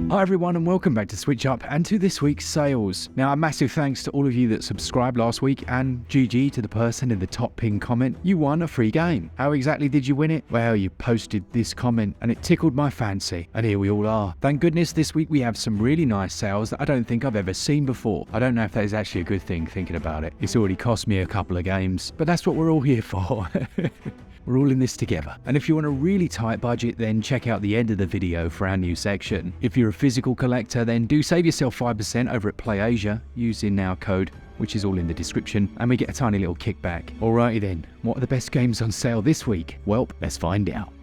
Hi everyone and welcome back to SwitchUp and to this week's sales. Now a massive thanks to all of you that subscribed last week, and GG to the person in the top pinned comment. You won a free game. How exactly did you win it? Well, you posted this comment and it tickled my fancy, and here we all are. Thank goodness this week we have some really nice sales that I don't think I've ever seen before. I don't know if that is actually a good thing thinking about it. It's already cost me a couple of games, but that's what we're all here for. We're all in this together. And if you want a really tight budget, then check out the end of the video for our new section. If you're a physical collector, then do save yourself 5% over at PlayAsia using our code, which is all in the description, and we get a tiny little kickback. Alrighty then, what are the best games on sale this week? Well, let's find out.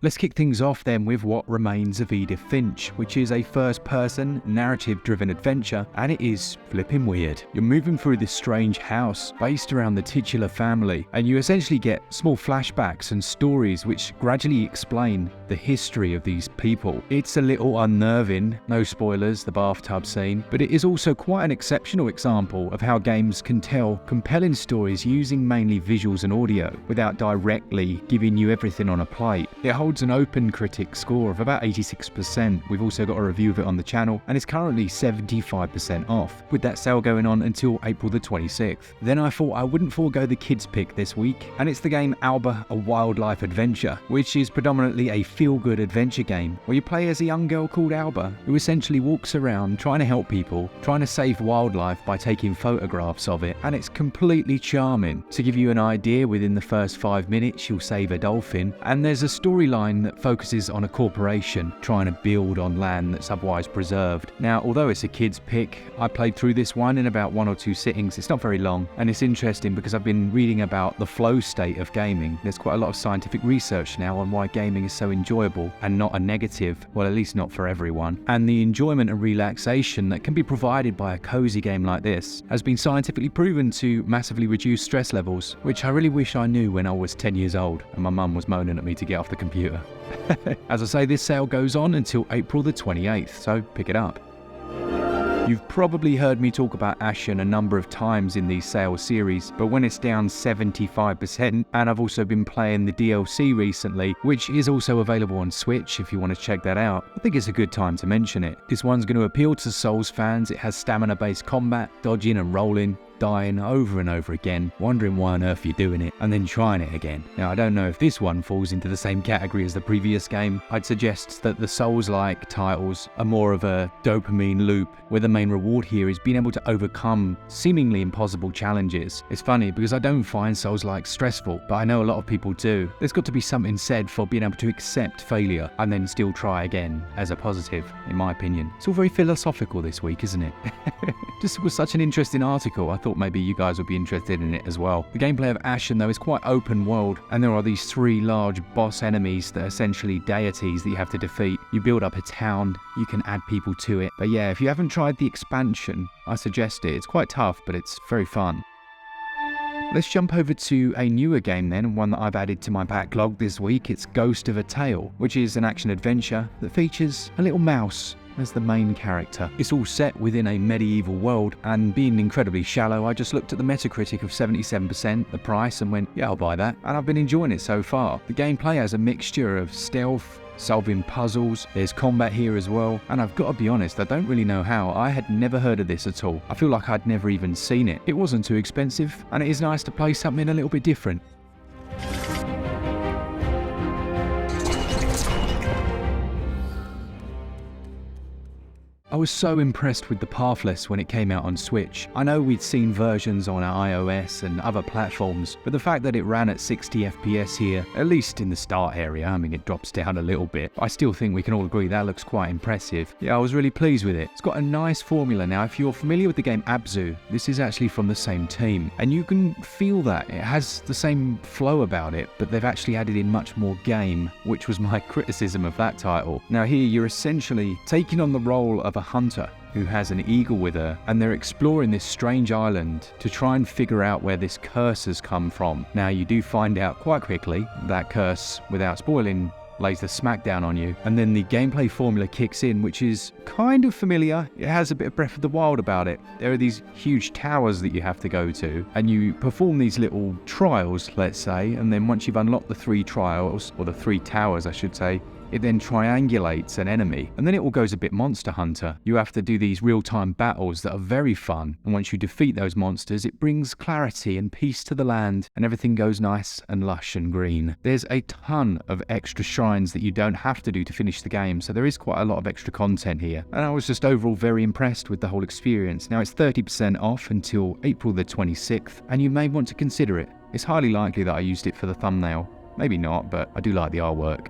Let's kick things off then with What Remains of Edith Finch, which is a first-person, narrative-driven adventure, and it is flipping weird. You're moving through this strange house based around the titular family, and you essentially get small flashbacks and stories which gradually explain the history of these people. It's a little unnerving, no spoilers, the bathtub scene, but it is also quite an exceptional example of how games can tell compelling stories using mainly visuals and audio without directly giving you everything on a plate. It holds an open critic score of about 86%. We've also got a review of it on the channel, and it's currently 75% off, with that sale going on until April the 26th. Then I thought I wouldn't forego the kids pick this week, and it's the game Alba, A Wildlife Adventure, which is predominantly a feel-good adventure game where you play as a young girl called Alba, who essentially walks around trying to help people, trying to save wildlife by taking photographs of it, and it's completely charming. To give you an idea, within the first 5 minutes you'll save a dolphin, and there's a storyline that focuses on a corporation trying to build on land that's otherwise preserved. Now, although it's a kid's pick, I played through this one in about 1 or 2 sittings. It's not very long, and it's interesting because I've been reading about the flow state of gaming. There's quite a lot of scientific research now on why gaming is so enjoyable and not a negative, well, at least not for everyone. And the enjoyment and relaxation that can be provided by a cozy game like this has been scientifically proven to massively reduce stress levels, which I really wish I knew when I was 10 years old and my mum was moaning at me to get off the computer. As I say, this sale goes on until April the 28th, so pick it up. You've probably heard me talk about Ashen a number of times in these sales series, but when it's down 75%, and I've also been playing the DLC recently, which is also available on Switch if you want to check that out, I think it's a good time to mention it. This one's going to appeal to Souls fans. It has stamina-based combat, dodging and rolling, dying over and over again, wondering why on earth you're doing it, and then trying it again. Now, I don't know if this one falls into the same category as the previous game. I'd suggest that the Souls-like titles are more of a dopamine loop, where the main reward here is being able to overcome seemingly impossible challenges. It's funny because I don't find Souls-like stressful, but I know a lot of people do. There's got to be something said for being able to accept failure and then still try again as a positive, in my opinion. It's all very philosophical this week, isn't it? Just was such an interesting article. I thought maybe you guys would be interested in it as well. The gameplay of Ashen, though, is quite open world, and there are these 3 large boss enemies that are essentially deities that you have to defeat. You build up a town, you can add people to it. But yeah, if you haven't tried the expansion, I suggest it. It's quite tough, but it's very fun. Let's jump over to a newer game then, one that I've added to my backlog this week. It's Ghost of a Tale, which is an action-adventure that features a little mouse as the main character. It's all set within a medieval world, and being incredibly shallow, I just looked at the Metacritic of 77%, the price, and went, yeah, I'll buy that, and I've been enjoying it so far. The gameplay has a mixture of stealth, solving puzzles, there's combat here as well, and I've got to be honest, I don't really know how. I had never heard of this at all. I feel like I'd never even seen it. It wasn't too expensive, and it is nice to play something a little bit different. I was so impressed with the Pathless when it came out on Switch. I know we'd seen versions on iOS and other platforms, but the fact that it ran at 60 FPS here, at least in the start area, I mean it drops down a little bit, I still think we can all agree that looks quite impressive. Yeah, I was really pleased with it. It's got a nice formula now. If you're familiar with the game Abzu, this is actually from the same team, and you can feel that. It has the same flow about it, but they've actually added in much more game, which was my criticism of that title. Now here you're essentially taking on the role of a hunter who has an eagle with her, and they're exploring this strange island to try and figure out where this curse has come from. Now you do find out quite quickly that curse, without spoiling lays the smackdown on you, and then the gameplay formula kicks in, which is kind of familiar. It has a bit of Breath of the Wild about it. There are these huge towers that you have to go to, and you perform these little trials, let's say, and then once you've unlocked the 3 trials, or the 3 towers I should say, it then triangulates an enemy, and then it all goes a bit Monster Hunter. You have to do these real-time battles that are very fun, and once you defeat those monsters, it brings clarity and peace to the land, and everything goes nice and lush and green. There's a ton of extra shrines that you don't have to do to finish the game, so there is quite a lot of extra content here, and I was just overall very impressed with the whole experience. Now it's 30% off until April the 26th, and you may want to consider it. It's highly likely that I used it for the thumbnail. Maybe not, but I do like the artwork.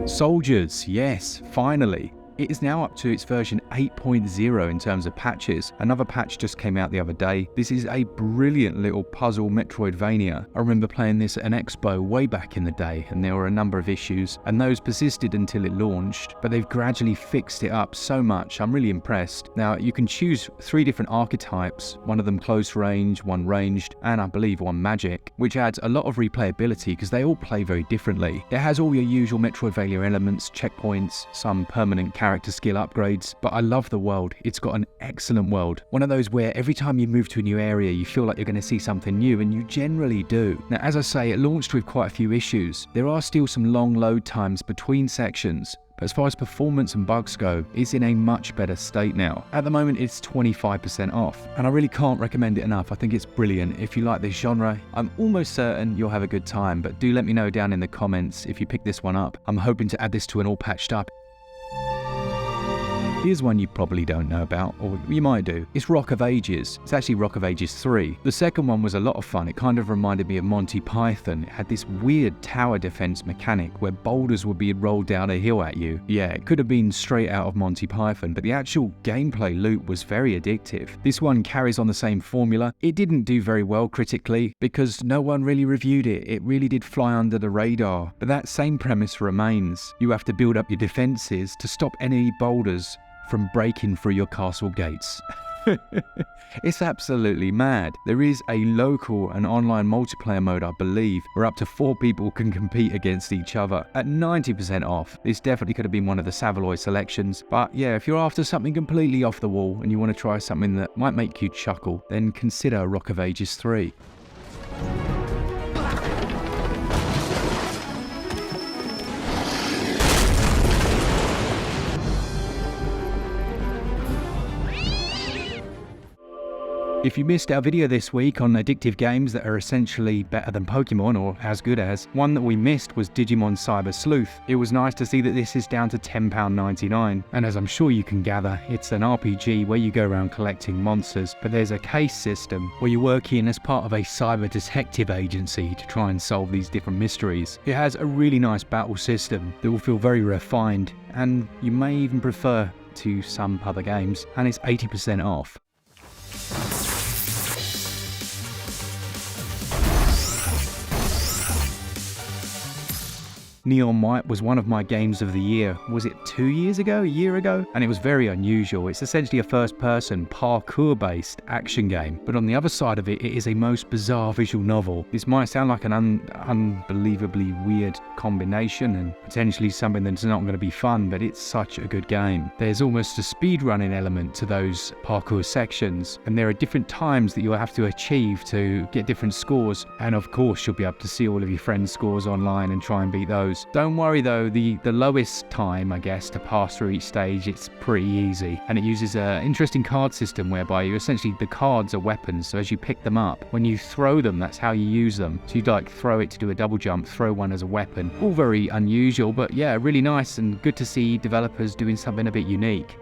Soldiers, yes, finally. It is now up to its version 8.0 in terms of patches. Another patch just came out the other day. This is a brilliant little puzzle Metroidvania. I remember playing this at an expo way back in the day, and there were a number of issues, and those persisted until it launched, but they've gradually fixed it up so much. I'm really impressed. Now, you can choose 3 different archetypes, one of them close range, one ranged, and I believe one magic, which adds a lot of replayability because they all play very differently. It has all your usual Metroidvania elements, checkpoints, some permanent character skill upgrades, but I love the world. It's got an excellent world. One of those where every time you move to a new area, you feel like you're going to see something new, and you generally do. Now, as I say, it launched with quite a few issues. There are still some long load times between sections, but as far as performance and bugs go, it's in a much better state now. At the moment, it's 25% off, and I really can't recommend it enough. I think it's brilliant. If you like this genre, I'm almost certain you'll have a good time, but do let me know down in the comments if you pick this one up. I'm hoping to add this to an all patched up. Here's one you probably don't know about, or you might do. It's Rock of Ages. It's actually Rock of Ages 3. The second one was a lot of fun. It kind of reminded me of Monty Python. It had this weird tower defense mechanic where boulders would be rolled down a hill at you. Yeah, it could have been straight out of Monty Python, but the actual gameplay loop was very addictive. This one carries on the same formula. It didn't do very well critically because no one really reviewed it. It really did fly under the radar, but that same premise remains. You have to build up your defenses to stop any boulders from breaking through your castle gates. It's absolutely mad. There is a local and online multiplayer mode, I believe, where up to 4 people can compete against each other. At 90% off, this definitely could have been one of the Savaloys selections, but yeah, if you're after something completely off the wall and you want to try something that might make you chuckle, then consider Rock of Ages 3. If you missed our video this week on addictive games that are essentially better than Pokemon or as good as, one that we missed was Digimon Cyber Sleuth. It was nice to see that this is down to £10.99, and as I'm sure you can gather, it's an RPG where you go around collecting monsters, but there's a case system where you work in as part of a cyber detective agency to try and solve these different mysteries. It has a really nice battle system that will feel very refined, and you may even prefer to some other games, and it's 80% off. Neon White was one of my games of the year. Was it 2 years ago? A year ago? And it was very unusual. It's essentially a first-person, parkour-based action game. But on the other side of it, it is a most bizarre visual novel. This might sound like an unbelievably weird combination and potentially something that's not going to be fun, but it's such a good game. There's almost a speedrunning element to those parkour sections, and there are different times that you'll have to achieve to get different scores. And of course, you'll be able to see all of your friends' scores online and try and beat those. Don't worry though, the lowest time, I guess, to pass through each stage, it's pretty easy. And it uses an interesting card system whereby the cards are weapons, so as you pick them up, when you throw them, that's how you use them. So you'd like throw it to do a double jump, throw one as a weapon. All very unusual, but yeah, really nice and good to see developers doing something a bit unique.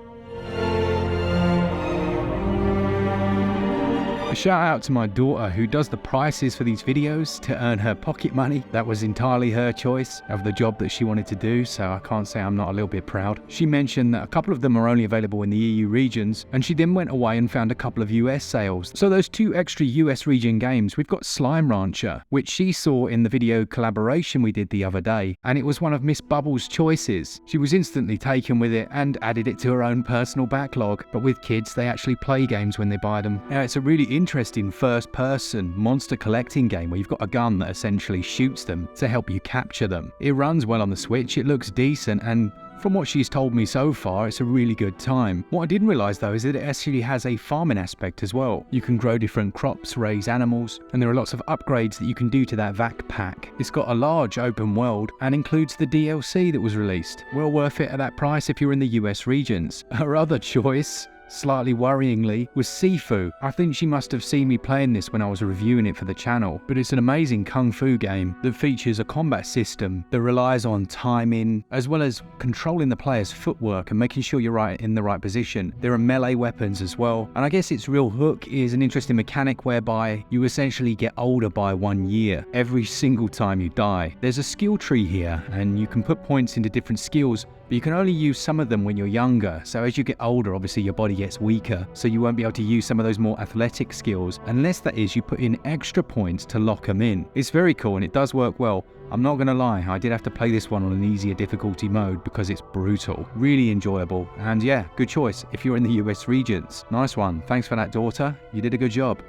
A shout out to my daughter who does the prices for these videos to earn her pocket money. That was entirely her choice of the job that she wanted to do, so I can't say I'm not a little bit proud. She mentioned that a couple of them are only available in the EU regions, and she then went away and found a couple of US sales. So those 2 extra US region games, we've got Slime Rancher, which she saw in the video collaboration we did the other day, and it was one of Miss Bubble's choices. She was instantly taken with it and added it to her own personal backlog, but with kids, they actually play games when they buy them. Now, it's a really interesting first-person monster collecting game where you've got a gun that essentially shoots them to help you capture them. It runs well on the Switch, it looks decent, and from what she's told me so far, it's a really good time. What I didn't realise though is that it actually has a farming aspect as well. You can grow different crops, raise animals, and there are lots of upgrades that you can do to that vac pack. It's got a large open world and includes the DLC that was released. Well worth it at that price if you're in the US regions. Her other choice, slightly worryingly, was Sifu. I think she must have seen me playing this when I was reviewing it for the channel, but it's an amazing kung fu game that features a combat system that relies on timing, as well as controlling the player's footwork and making sure you're in the right position. There are melee weapons as well, and I guess its real hook is an interesting mechanic whereby you essentially get older by 1 year every single time you die. There's a skill tree here, and you can put points into different skills, but you can only use some of them when you're younger. So as you get older, obviously your body gets weaker, so you won't be able to use some of those more athletic skills, unless that is you put in extra points to lock them in. It's very cool and it does work well. I'm not going to lie, I did have to play this one on an easier difficulty mode because it's brutal. Really enjoyable, and yeah, good choice if you're in the US regions. Nice one, thanks for that, daughter, you did a good job.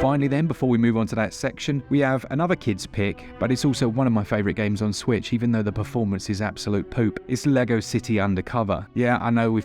Finally then, before we move on to that section, we have another kid's pick, but it's also one of my favourite games on Switch, even though the performance is absolute poop. It's Lego City Undercover. Yeah, I know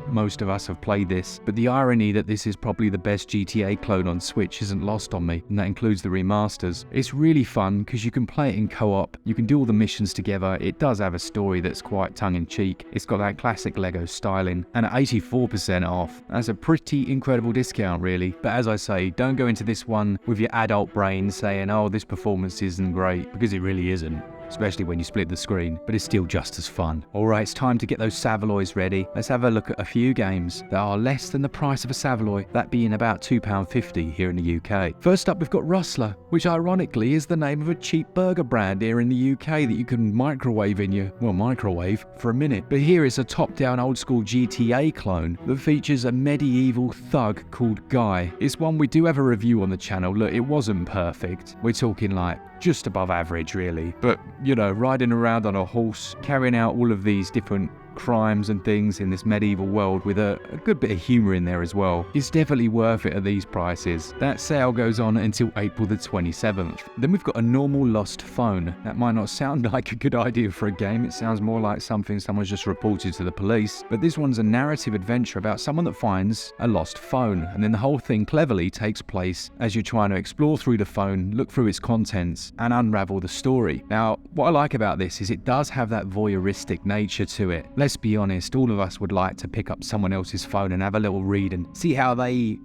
most of us have played this, but the irony that this is probably the best GTA clone on Switch isn't lost on me, and that includes the remasters. It's really fun because you can play it in co-op, you can do all the missions together. It does have a story that's quite tongue-in-cheek. It's got that classic Lego styling, and at 84% off, that's a pretty incredible discount really. But as I say, don't go into this one with your adult brain saying, oh, this performance isn't great, because it really isn't. Especially when you split the screen, but it's still just as fun. Alright, it's time to get those Savaloys ready. Let's have a look at a few games that are less than the price of a Savaloy, that being about £2.50 here in the UK. First up, we've got Rustler, which ironically is the name of a cheap burger brand here in the UK that you can microwave in your, microwave for a minute. But here is a top-down old-school GTA clone that features a medieval thug called Guy. It's one we do have a review on the channel. Look, it wasn't perfect. We're talking like just above average really, but you know, riding around on a horse, carrying out all of these different crimes and things in this medieval world with a good bit of humour in there as well. It's definitely worth it at these prices. That sale goes on until April the 27th. Then we've got a normal lost phone. That might not sound like a good idea for a game, it sounds more like something someone's just reported to the police, but this one's a narrative adventure about someone that finds a lost phone, and then the whole thing cleverly takes place as you're trying to explore through the phone, look through its contents, and unravel the story. Now, what I like about this is it does have that voyeuristic nature to it. Let's be honest, all of us would like to pick up someone else's phone and have a little read and see how I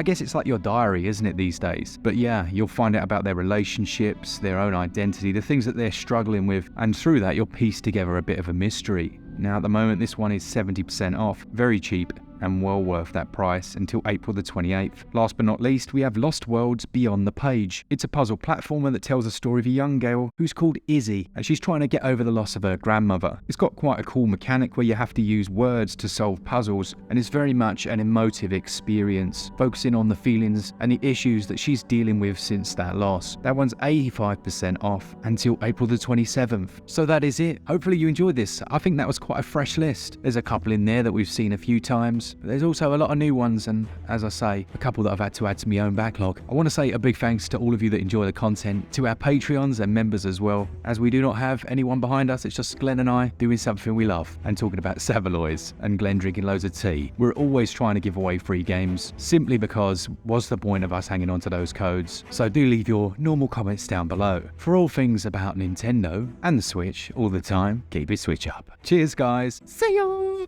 guess it's like your diary, isn't it, these days? But yeah, you'll find out about their relationships, their own identity, the things that they're struggling with, and through that you'll piece together a bit of a mystery. Now at the moment this one is 70% off, very cheap, and well worth that price until April the 28th. Last but not least, we have Lost Worlds Beyond the Page. It's a puzzle platformer that tells the story of a young girl who's called Izzy, and she's trying to get over the loss of her grandmother. It's got quite a cool mechanic where you have to use words to solve puzzles, and it's very much an emotive experience, focusing on the feelings and the issues that she's dealing with since that loss. That one's 85% off until April the 27th. So that is it. Hopefully you enjoyed this. I think that was quite a fresh list. There's a couple in there that we've seen a few times. There's also a lot of new ones, and as I say, a couple that I've had to add to my own backlog. I want to say a big thanks to all of you that enjoy the content, to our Patreons and members as well, as we do not have anyone behind us. It's just Glen and I doing something we love and talking about Savaloys, and Glen drinking loads of tea. We're always trying to give away free games, simply because what's the point of us hanging on to those codes? So do leave your normal comments down below. For all things about Nintendo and the Switch all the time, keep it Switch up. Cheers guys, see ya!